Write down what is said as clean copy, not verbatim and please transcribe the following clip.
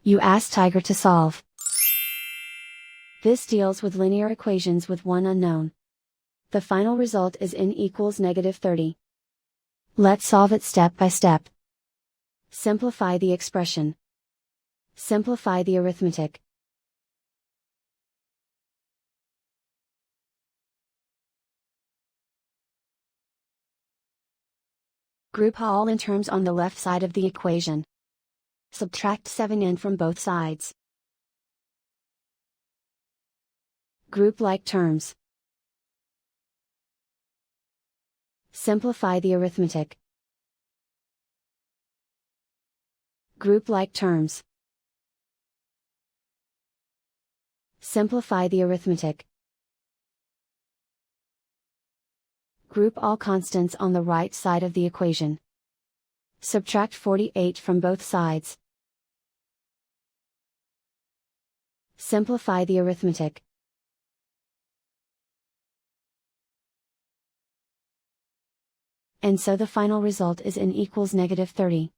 You ask Tiger to solve. This deals with linear equations with one unknown. The final result is n equals -30. Let's solve it step by step. Simplify the expression. Simplify the arithmetic. Group all in terms on the left side of the equation. Subtract 7n from both sides. Group like terms. Simplify the arithmetic. Group like terms. Simplify the arithmetic. Group all constants on the right side of the equation. Subtract 48 from both sides. Simplify the arithmetic. And so the final result is n equals -30.